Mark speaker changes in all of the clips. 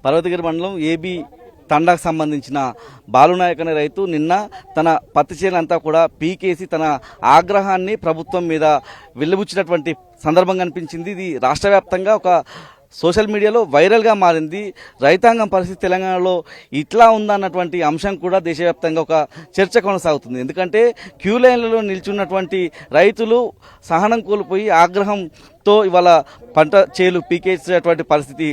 Speaker 1: పర్వతగిరి మండలం ఏబీ తండాకు సంబంధించిన బాలునాయక్ అనే రైతు నిన్న తన పత్తి చేలంతా కూడా పీకేసి తన ఆగ్రహాన్ని ప్రభుత్వం మీద వెల్లిబుచ్చినటువంటి సందర్భం కనిపించింది. ఇది రాష్ట్ర వ్యాప్తంగా ఒక సోషల్ మీడియాలో వైరల్గా మారింది. రైతాంగం పరిస్థితి తెలంగాణలో ఇట్లా ఉందన్నటువంటి అంశం కూడా దేశవ్యాప్తంగా ఒక చర్చ కొనసాగుతుంది. ఎందుకంటే క్యూ లైన్లలో నిల్చున్నటువంటి రైతులు సహనం కోల్పోయి ఆగ్రహంతో ఇవాళ పంట చేలు పీకేసేటువంటి పరిస్థితి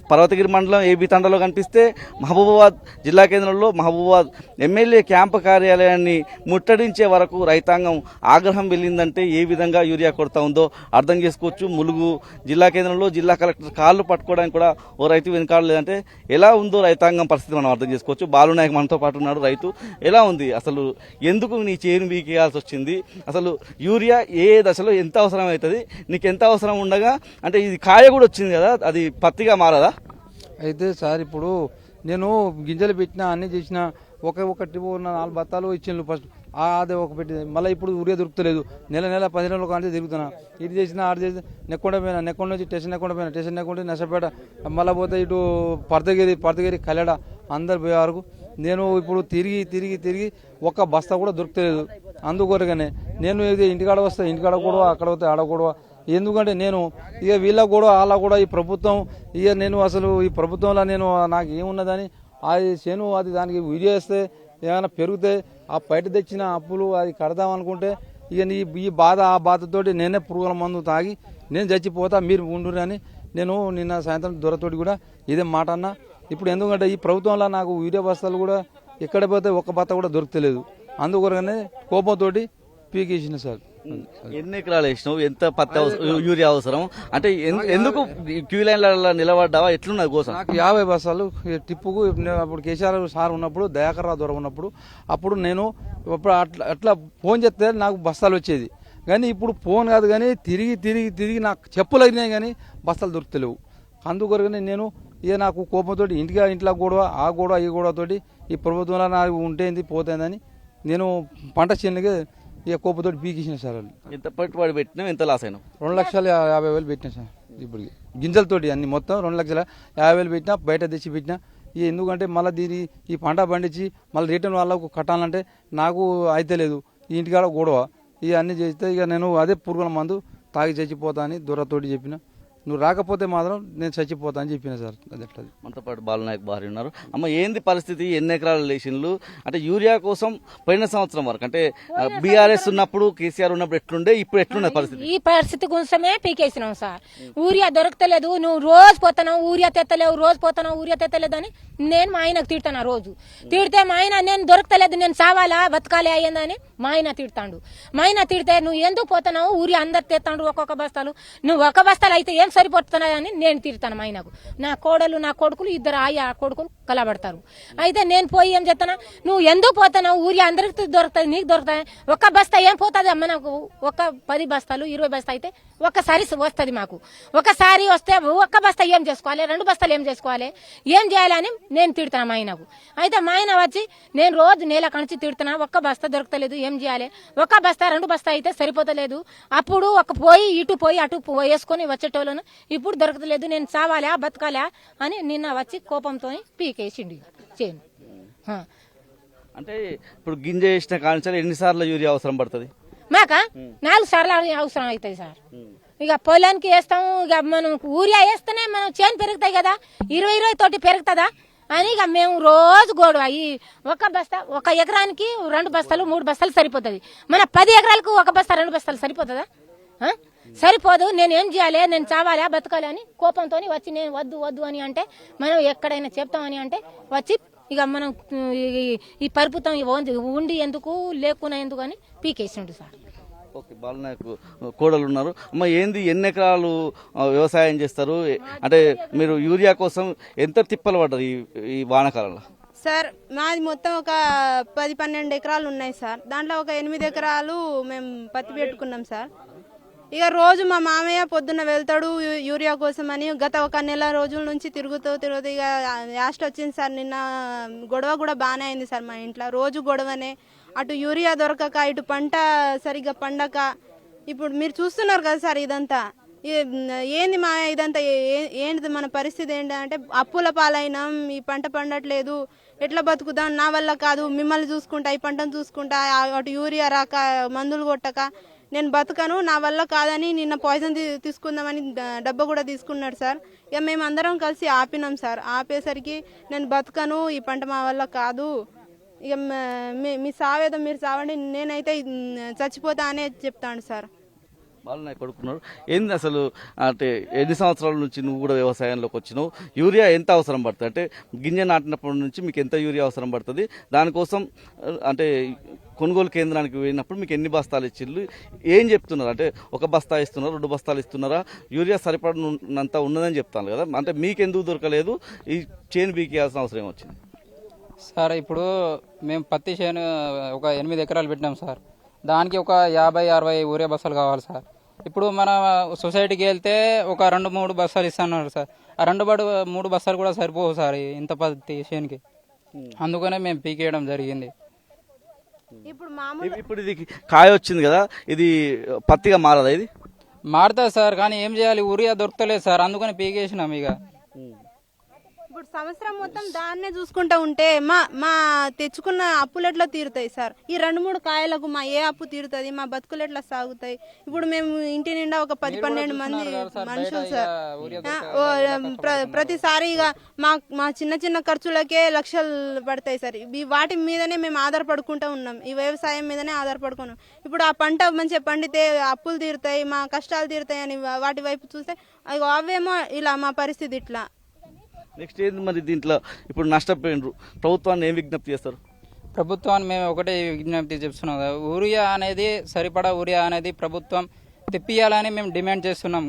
Speaker 1: పర్వతగిరి మండలం ఏబీ తండలో కనిపిస్తే మహబూబాబాద్ జిల్లా కేంద్రంలో మహబూబాబాద్ ఎమ్మెల్యే క్యాంపు కార్యాలయాన్ని ముట్టడించే వరకు రైతాంగం ఆగ్రహం వెళ్ళిందంటే ఏ విధంగా యూరియా కొడతా ఉందో అర్థం చేసుకోవచ్చు. ములుగు జిల్లా కేంద్రంలో జిల్లా కలెక్టర్ కాళ్ళు పట్టుకోవడానికి కూడా ఓ రైతు వెనకాడలేదంటే ఎలా ఉందో రైతాంగం పరిస్థితి మనం అర్థం చేసుకోవచ్చు. బాలునాయక్ మనతో పాటు ఉన్నాడు. రైతు ఎలా ఉంది, అసలు ఎందుకు నీ చేను బీకేయాల్సి వచ్చింది, అసలు యూరియా ఏ దశలో ఎంత అవసరం అవుతుంది, నీకు ఎంత అవసరం ఉండగా, అంటే ఇది కాయ కూడా వచ్చింది కదా, అది పత్తిగా
Speaker 2: అయితే సార్ ఇప్పుడు నేను గింజలు పెట్టినా అన్ని చేసిన ఒకటి 4 బత్తాలు ఇచ్చిండ్రు ఫస్ట్ అదే ఒక పెట్టి మళ్ళీ ఇప్పుడు ఊరియా దొరుకుతలేదు. నెల 10 రోజుల కానీ తిరుగుతున్నా, ఇటు చేసినా ఆడు చేసి నెక్కొండ పోయినా, నెక్కొండ నుంచి స్టేషన్ నెక్కొండ పోయినా, స్టేషన్ నెక్కొండ నష్టపేట, మళ్ళీ పోతే ఇటు పర్తగిరి కల్లెడ అందరు పోయే వరకు నేను ఇప్పుడు తిరిగి ఒక్క బస్తా కూడా దొరుకుతలేదు. అందుకొరగానే నేను ఇది ఇంటికాడ వస్తా, ఇంటికాడ కూడా అక్కడ పోతే ఆడ కూడా. ఎందుకంటే నేను ఇక వీళ్ళ కూడా వాళ్ళ కూడా ఈ ప్రభుత్వం ఇక నేను అసలు ఈ ప్రభుత్వంలో నేను నాకు ఏమున్నదని అది చేను అది దానికి వీడియో వేస్తే ఏమైనా పెరిగితే ఆ బయట తెచ్చిన అప్పులు అది కడదాం అనుకుంటే ఇక ఈ బాధ ఆ బాధతోటి నేనే పురుగుల మందు తాగి నేను చచ్చిపోతా, మీరు ఉండురని నేను నిన్న సాయంత్రం దొరతోటి కూడా ఇదే మాట అన్నా. ఇప్పుడు ఎందుకంటే ఈ ప్రభుత్వంలో నాకు వీడియో బస్తాలు కూడా ఎక్కడ పోతే ఒక్క బత్త కూడా దొరకలేదు. అందుకొరగానే కోపంతోటి పీకేసిన సార్.
Speaker 1: ఎన్ని ఎకరాలు వేసినావు, ఎంత పత్తి యూరియా అవసరం, అంటే ఎందుకు క్యూ లైన్ల నిలబడ్డావా, ఎట్లున్నది కోసం?
Speaker 2: నాకు 50 బస్తాలు టిప్పుకు అప్పుడు కేసీఆర్ సార్ ఉన్నప్పుడు, దయాకర్ రావు దొర ఉన్నప్పుడు, అప్పుడు నేను అట్లా ఫోన్ చేస్తే నాకు బస్తాలు వచ్చేది. కానీ ఇప్పుడు ఫోన్ కాదు కానీ తిరిగి నాకు చెప్పులు అయినాయి కానీ బస్తాలు దొరుకుతలేవు. అందుకొరగానే నేను ఇక నాకు కోపంతో ఇంట్లో గొడవ ఆ గొడవ ఈ గొడవతోటి ఈ ప్రభుత్వంలో నాకు ఉంటేంది పోతుందని నేను పంట చేనులకి ఇక కోపంతో పీకేసిన సార్.
Speaker 1: ఎంత పెట్టుబడి పెట్టినా ఎంత లాస్ అయినా?
Speaker 2: 2,50,000 పెట్టినా సార్. ఇప్పుడు గింజలతోటి అన్ని మొత్తం 2,50,000 పెట్టినా, బయట తెచ్చి పెట్టినా. ఎందుకంటే మళ్ళీ ఈ పంట పండించి మళ్ళీ రిటర్న్ వాళ్ళకు కట్టాలంటే నాకు అయితే లేదు. ఈ ఇంటికాడ గొడవ ఇవన్నీ చేస్తే ఇక నేను అదే పురుగుల మందు తాగి చచ్చిపోతా అని దొరతోటి చెప్పిన. నువ్వు రాకపోతే మాత్రం నేను చచ్చిపోతా అని చెప్పిన సార్. అది ఎట్లా?
Speaker 1: మనతో పాటు బాలునాయక్ భార్య ఉన్నారు. అమ్మ, ఏంది పరిస్థితి, ఎన్ని ఎకరాలు లేచిండ్లు? అంటే యూరియా కోసం పోయిన సంవత్సరం వరకు అంటే బీఆర్ఎస్ ఉన్నప్పుడు, కేసీఆర్ ఉన్నప్పుడు ఎట్లుండే, ఇప్పుడు ఎట్లున్నది పరిస్థితి?
Speaker 3: ఈ పరిస్థితి కోసమే పీకేసినాం సార్. ఊరియా దొరకతలేదు, నువ్వు రోజు పోతున్నావు ఊరియా తెత్తలేవు, రోజు పోతున్నావు ఊరియా తెత్తలేదు అని నేను మా ఆయనకు తిడతాను. రోజు తిడితే మా ఆయన నేను దొరకతలేదు, నేను సావాలా బతకాలే అయ్యిందని మా ఆయన తిడతాడు. మా ఆయన తిడితే నువ్వు ఎందుకు పోతున్నావు, ఊరియా అందరు తెస్తాడు ఒక్కొక్క బస్తాలు, నువ్వు ఒక బస్తాలు అయితే ఏం సరిపోతున్నాయని నేను తిడతాను మా ఆయనకు. నా కోడలు నా కొడుకులు ఇద్దరు ఆ కొడుకులు కలబడతారు. అయితే నేను పోయి ఏం చెప్తానా, నువ్వు ఎందుకు పోతున్నావు, ఊరియా అందరికి దొరుకుతాయి, నీకు దొరుకుతాయి, ఒక్క బస్తా ఏం పోతుంది అమ్మ, నాకు ఒక 10 బస్తాలు 20 బస్తా అయితే ఒక్కసారి వస్తుంది మాకు. ఒకసారి వస్తే ఒక్క బస్తా ఏం చేసుకోవాలి, 2 బస్తాలు ఏం చేసుకోవాలి, ఏం చేయాలని నేను తిడతాను మా ఆయనకు. అయితే మా ఆయన వచ్చి నేను రోజు నేల కణిచి తిడుతున్నా, ఒక్క బస్తా దొరకలేదు, ఏం చేయాలి, ఒక బస్తా 2 బస్తా అయితే సరిపోతలేదు. అప్పుడు ఒక పోయి ఇటు పోయి అటు వేసుకొని వచ్చేటోళ్ళను, ఇప్పుడు దొరకలేదు, నేను చావాలా బతకాలా అని నిన్న వచ్చి కోపంతో పీకేసిండు చేను.
Speaker 1: అంటే ఇప్పుడు గింజ వేసిన కానించాలి ఎన్నిసార్లు యూరియా అవసరం పడుతుంది?
Speaker 3: మాక 4 సార్లు అవసరం అవుతుంది సార్. ఇక పొలానికి వేస్తాము, ఇక మనం ఊరియా వేస్తేనే మనం చేను పెరుగుతాయి కదా, 20 తోటి పెరుగుతుందా అని ఇక మేము రోజు గోడవ. ఈ ఒక బస్తా ఒక ఎకరానికి 2 బస్తాలు 3 బస్తాలు సరిపోతుంది. మన 10 ఎకరాలకు ఒక బస్తా 2 బస్తాలు సరిపోతుందా? సరిపోదు. నేను ఏం చేయాలి, నేను చావాలా బతకాలి అని కోపంతో వచ్చి నేను వద్దు అని అంటే, మనం ఎక్కడైనా చెప్తామని అంటే వచ్చి ఇక మనం ఈ పరుపుతం ఉండి ఎందుకు లేకున్నా ఎందుకు అని పీకేసిండు సార్.
Speaker 1: ఓకే, బాలునాయక్ కోడలు ఉన్నారు. అమ్మ, ఏంది ఎన్ని ఎకరాలు వ్యవసాయం చేస్తారు? అంటే మీరు యూరియా కోసం ఎంత తిప్పలు పడ్డారు ఈ వానాకాలంలో?
Speaker 4: సార్ మాది మొత్తం ఒక 10-12 ఎకరాలు ఉన్నాయి సార్. దాంట్లో ఒక 8 ఎకరాలు మేము పత్తి పెట్టుకున్నాం సార్. ఇక రోజు మా మామయ్య పొద్దున్న వెళ్తాడు యూరియా కోసం అని. గత ఒక నెల రోజుల నుంచి తిరుగుతూ ఇక లాస్ట్ వచ్చింది సార్. నిన్న గొడవ కూడా బాగానే అయింది సార్ మా ఇంట్లో. రోజు గొడవనే, అటు యూరియా దొరకక, ఇటు పంట సరిగ్గా పండక. ఇప్పుడు మీరు చూస్తున్నారు కదా సార్, ఇదంతా ఏంది మా ఇదంతా ఏంటిది మన పరిస్థితి ఏంటంటే అప్పుల పాలైనాం, ఈ పంట పండట్లేదు, ఎట్లా బతుకుదాం, నా వల్ల కాదు, మిమ్మల్ని చూసుకుంటా, ఈ పంటను చూసుకుంటా, అటు యూరియా రాక మందులు కొట్టక నేను బతకను, నా వల్ల కాదని నిన్న పాయిజన్ తీసుకుందామని డబ్బా కూడా తీసుకున్నాడు సార్. ఇక మేము అందరం కలిసి ఆపినాం సార్. ఆపేసరికి నేను బతకను, ఈ పంట మా వల్ల కాదు, ఇక మీ సావేదో మీరు సావండి, నేనైతే చచ్చిపోతా అనే చెప్తాను సార్.
Speaker 1: బాలునాయక్ కొడుకున్నారు. ఏంది అసలు అంటే ఎన్ని సంవత్సరాల నుంచి నువ్వు కూడా వ్యవసాయంలోకి వచ్చినావు? యూరియా ఎంత అవసరం పడుతుంది? అంటే గింజ నాటినప్పటి నుంచి మీకు ఎంత యూరియా అవసరం పడుతుంది? దానికోసం అంటే కొనుగోలు కేంద్రానికి పోయినప్పుడు మీకు ఎన్ని బస్తాలు ఇచ్చిళ్ళు? ఏం చెప్తున్నారు? అంటే ఒక బస్తా ఇస్తున్నారా, 2 బస్తాలు ఇస్తున్నారా? యూరియా సరిపడినంత ఉన్నదని చెప్తాను కదా, అంటే మీకు ఎందుకు దొరకలేదు? ఈ చేను బీకేయాల్సిన అవసరం వచ్చింది
Speaker 5: సార్? ఇప్పుడు మేము పత్తి చేను ఒక 8 ఎకరాలు పెట్టినాం సార్. దానికి ఒక 50-60 యూరియా బస్తాలు కావాలి సార్. ఇప్పుడు మన సొసైటీకి వెళ్తే ఒక 2-3 బస్తాలు ఇస్తున్నారు సార్. ఆ 2-3 బస్తాలు కూడా సరిపోవు సార్ ఇంత పత్తి చేనుకి. అందుకనే మేము పీకేయడం జరిగింది.
Speaker 4: ఇప్పుడు
Speaker 1: ఇది కాయ వచ్చింది కదా, ఇది పత్తిగా మారదా? ఇది
Speaker 5: మారుతుంది సార్, కానీ ఏం చేయాలి, యూరియా దొరకలేదు సార్, అందుకని పీకేసినాం. ఇక
Speaker 4: ఇప్పుడు సంవత్సరం మొత్తం దాన్నే చూసుకుంటా ఉంటే మా తెచ్చుకున్న అప్పులు ఎట్లా తీరుతాయి సార్? ఈ 2-3 కాయలకు మా ఏ అప్పు తీరుతుంది? మా బతుకులు ఎట్లా సాగుతాయి? ఇప్పుడు మేము ఇంటి నిండా ఒక 10-12 మంది మనుషులు సార్. ప్రతిసారి ఇక మా చిన్న చిన్న ఖర్చులకే లక్షలు పడతాయి సార్. వాటి మీదనే మేము ఆధారపడుకుంటూ ఉన్నాం, ఈ వ్యవసాయం మీదనే ఆధారపడుకున్నాం. ఇప్పుడు ఆ పంట మంచిగా పండితే అప్పులు తీరుతాయి, మా కష్టాలు తీరుతాయి అని వాటి వైపు చూస్తే అవేమో ఇలా మా పరిస్థితి ఇట్లా.
Speaker 1: నెక్స్ట్ ఏంది మరి దీంట్లో? ఇప్పుడు నష్టపోయినరు, ప్రభుత్వాన్ని ఏం విజ్ఞప్తి చేస్తారు?
Speaker 5: ప్రభుత్వాన్ని మేము ఒకటే విజ్ఞప్తి చెప్తున్నాం, యూరియా అనేది సరిపడా యూరియా అనేది ప్రభుత్వం తెప్పియాలని మేము డిమాండ్ చేస్తున్నాం.